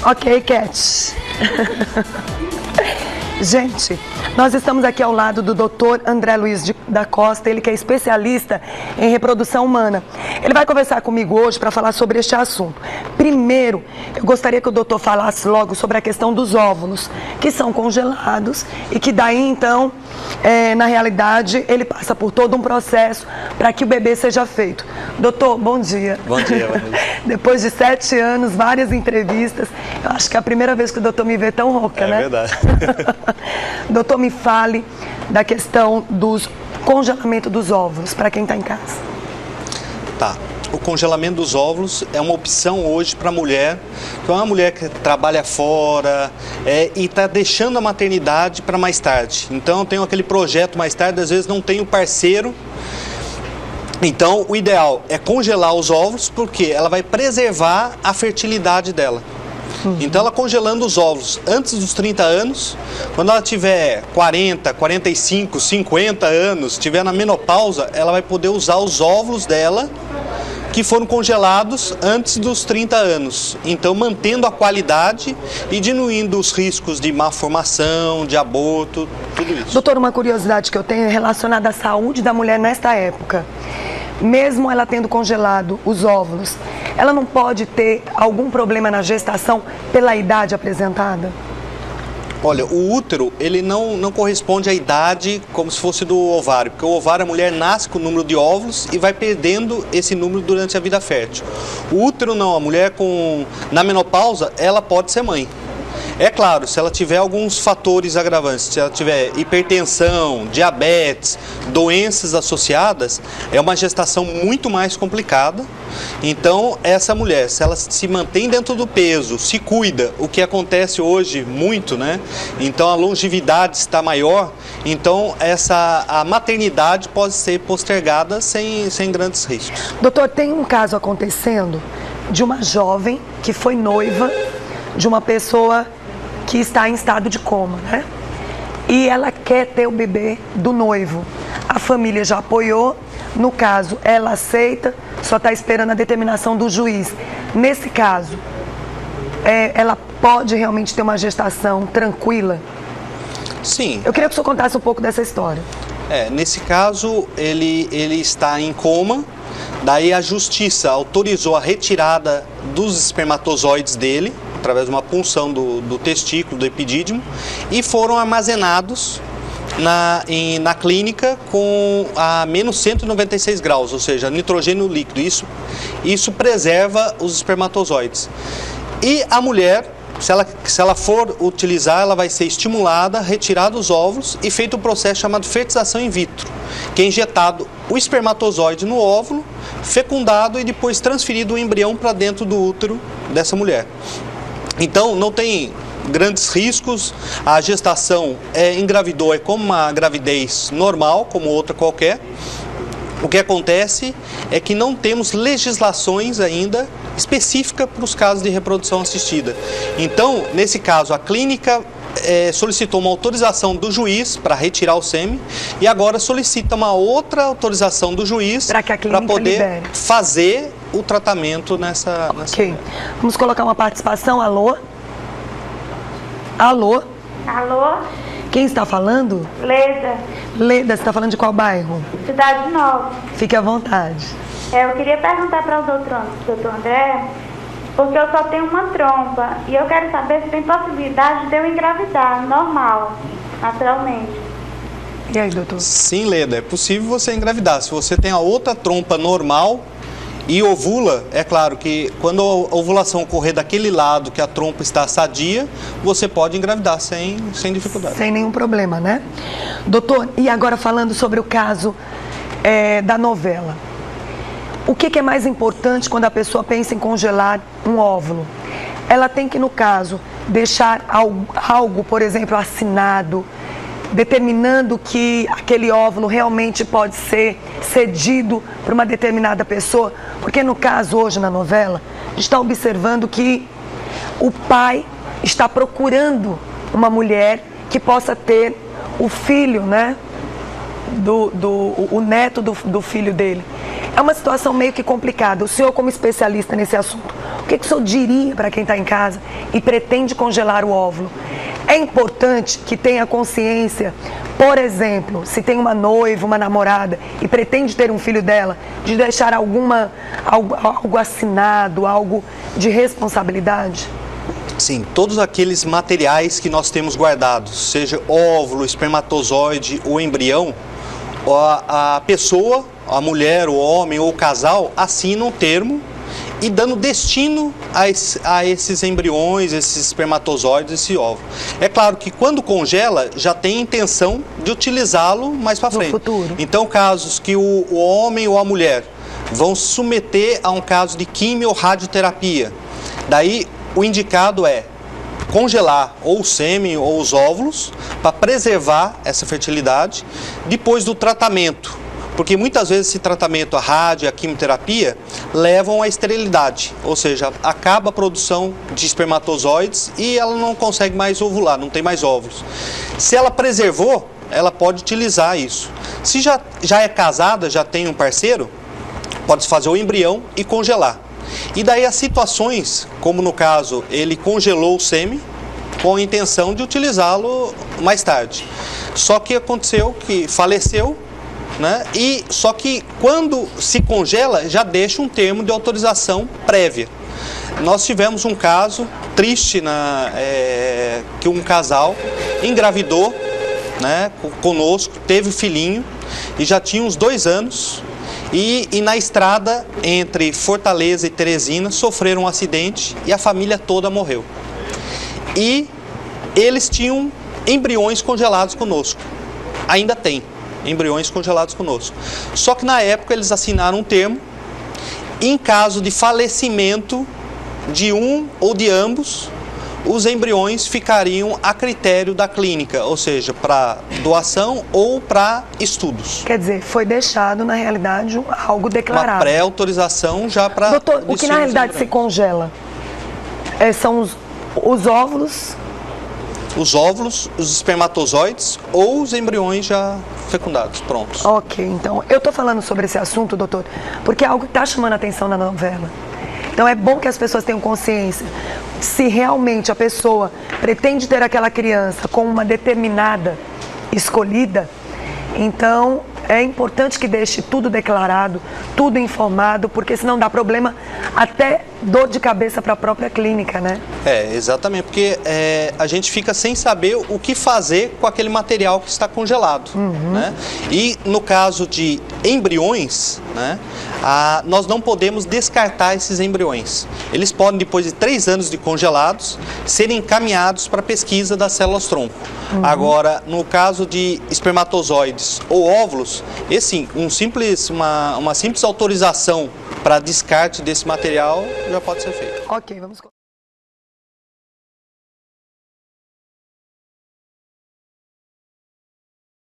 Ok, Cat. Gente, nós estamos aqui ao lado do Dr. André Luiz da Costa, ele que é especialista em reprodução humana. Ele vai conversar comigo hoje para falar sobre este assunto. Primeiro, eu gostaria que o doutor falasse logo sobre a questão dos óvulos, que são congelados e que daí, então, na realidade, ele passa por todo um processo para que o bebê seja feito. Doutor, bom dia. Bom dia, Vanessa. Depois de 7 anos, várias entrevistas, eu acho que é a primeira vez que o doutor me vê tão rouca, né? É verdade. Doutor, me fale da questão dos congelamento dos óvulos, para quem está em casa. Tá. O congelamento dos óvulos é uma opção hoje para a mulher, que é uma mulher que trabalha fora e está deixando a maternidade para mais tarde. Então, eu tenho aquele projeto mais tarde, às vezes não tem o parceiro. Então, o ideal é congelar os óvulos, porque ela vai preservar a fertilidade dela. Então, ela congelando os óvulos antes dos 30 anos, quando ela tiver 40, 45, 50 anos, estiver na menopausa, ela vai poder usar os óvulos dela que foram congelados antes dos 30 anos. Então, mantendo a qualidade e diminuindo os riscos de malformação, de aborto, tudo isso. Doutor, uma curiosidade que eu tenho é relacionada à saúde da mulher nesta época. Mesmo ela tendo congelado os óvulos, ela não pode ter algum problema na gestação pela idade apresentada? Olha, o útero, ele não corresponde à idade como se fosse do ovário, porque o ovário, a mulher nasce com o número de óvulos e vai perdendo esse número durante a vida fértil. O útero não, a mulher na menopausa, ela pode ser mãe. É claro, se ela tiver alguns fatores agravantes, se ela tiver hipertensão, diabetes, doenças associadas, é uma gestação muito mais complicada. Então, essa mulher, se ela se mantém dentro do peso, se cuida, o que acontece hoje muito, né? Então, a longevidade está maior, então a maternidade pode ser postergada sem grandes riscos. Doutor, tem um caso acontecendo de uma jovem que foi noiva de uma pessoa que está em estado de coma, né? E ela quer ter o bebê do noivo. A família já apoiou, no caso, ela aceita, só está esperando a determinação do juiz. Nesse caso, ela pode realmente ter uma gestação tranquila? Sim. Eu queria que o senhor contasse um pouco dessa história. Nesse caso, ele está em coma, daí a justiça autorizou a retirada dos espermatozoides dele, através de uma punção do testículo, do epidídimo, e foram armazenados na clínica com a menos 196 graus, ou seja, nitrogênio líquido. Isso preserva os espermatozoides. E a mulher, se ela for utilizar, ela vai ser estimulada, retirada os óvulos e feito um processo chamado fertilização in vitro, que é injetado o espermatozoide no óvulo, fecundado e depois transferido o embrião para dentro do útero dessa mulher. Então, não tem grandes riscos, a gestação engravidou, é como uma gravidez normal, como outra qualquer. O que acontece é que não temos legislações ainda específicas para os casos de reprodução assistida. Então, nesse caso, a clínica solicitou uma autorização do juiz para retirar o sêmen e agora solicita uma outra autorização do juiz para poder libere. Fazer o tratamento nessa... Ok. Vamos colocar uma participação. Alô? Alô? Alô? Quem está falando? Leda. Leda, você está falando de qual bairro? Cidade Nova. Fique à vontade. Eu queria perguntar para o doutor André, porque eu só tenho uma trompa e eu quero saber se tem possibilidade de eu engravidar, normal, naturalmente. E aí, doutor? Sim, Leda, é possível você engravidar. Se você tem a outra trompa normal e ovula, é claro que quando a ovulação ocorrer daquele lado que a trompa está sadia, você pode engravidar sem dificuldade. Sem nenhum problema, né? Doutor, e agora falando sobre o caso da novela. O que é mais importante quando a pessoa pensa em congelar um óvulo? Ela tem que, no caso, deixar algo, por exemplo, assinado, determinando que aquele óvulo realmente pode ser cedido para uma determinada pessoa, porque no caso hoje na novela, a gente está observando que o pai está procurando uma mulher que possa ter o filho, né, o neto do filho dele. É uma situação meio que complicada. O senhor, como especialista nesse assunto, o que o senhor diria para quem está em casa e pretende congelar o óvulo? É importante que tenha consciência, por exemplo, se tem uma noiva, uma namorada e pretende ter um filho dela, de deixar algo assinado, algo de responsabilidade? Sim, todos aqueles materiais que nós temos guardados, seja óvulo, espermatozoide ou embrião, a pessoa, a mulher, o homem ou o casal assina um termo e dando destino a esses embriões, esses espermatozoides, esse óvulo. É claro que quando congela, já tem intenção de utilizá-lo mais para frente. Futuro. Então, casos que o homem ou a mulher vão se submeter a um caso de quimio ou radioterapia, daí o indicado é congelar ou o sêmen ou os óvulos para preservar essa fertilidade depois do tratamento. Porque muitas vezes esse tratamento, a rádio, a quimioterapia, levam à esterilidade, ou seja, acaba a produção de espermatozoides e ela não consegue mais ovular, não tem mais óvulos. Se ela preservou, ela pode utilizar isso. Se já é casada, já tem um parceiro, pode fazer o embrião e congelar. E daí as situações, como no caso, ele congelou o sêmen com a intenção de utilizá-lo mais tarde. Só que aconteceu que faleceu, né? E só que quando se congela, já deixa um termo de autorização prévia. Nós tivemos um caso triste, que um casal engravidou, né, conosco, teve filhinho e já tinha uns 2 anos. E na estrada entre Fortaleza e Teresina sofreram um acidente e a família toda morreu. E eles tinham embriões congelados conosco. Ainda tem embriões congelados conosco. Só que na época eles assinaram um termo, em caso de falecimento de um ou de ambos, os embriões ficariam a critério da clínica, ou seja, para doação ou para estudos. Quer dizer, foi deixado, na realidade, algo declarado. Uma pré-autorização já para... Doutor, o que na realidade se congela são os óvulos? Os óvulos, os espermatozoides ou os embriões já fecundados, prontos. Ok, então, eu estou falando sobre esse assunto, doutor, porque é algo que está chamando a atenção na novela. Então é bom que as pessoas tenham consciência. Se realmente a pessoa pretende ter aquela criança com uma determinada escolhida, então é importante que deixe tudo declarado, tudo informado, porque senão dá problema, até dor de cabeça para a própria clínica, né? Exatamente, porque a gente fica sem saber o que fazer com aquele material que está congelado, né? E no caso de embriões, né, nós não podemos descartar esses embriões. Eles podem, depois de 3 anos de congelados, serem encaminhados para pesquisa das células-tronco. Agora, no caso de espermatozoides ou óvulos, uma simples autorização para descarte desse material já pode ser feita. Ok, vamos...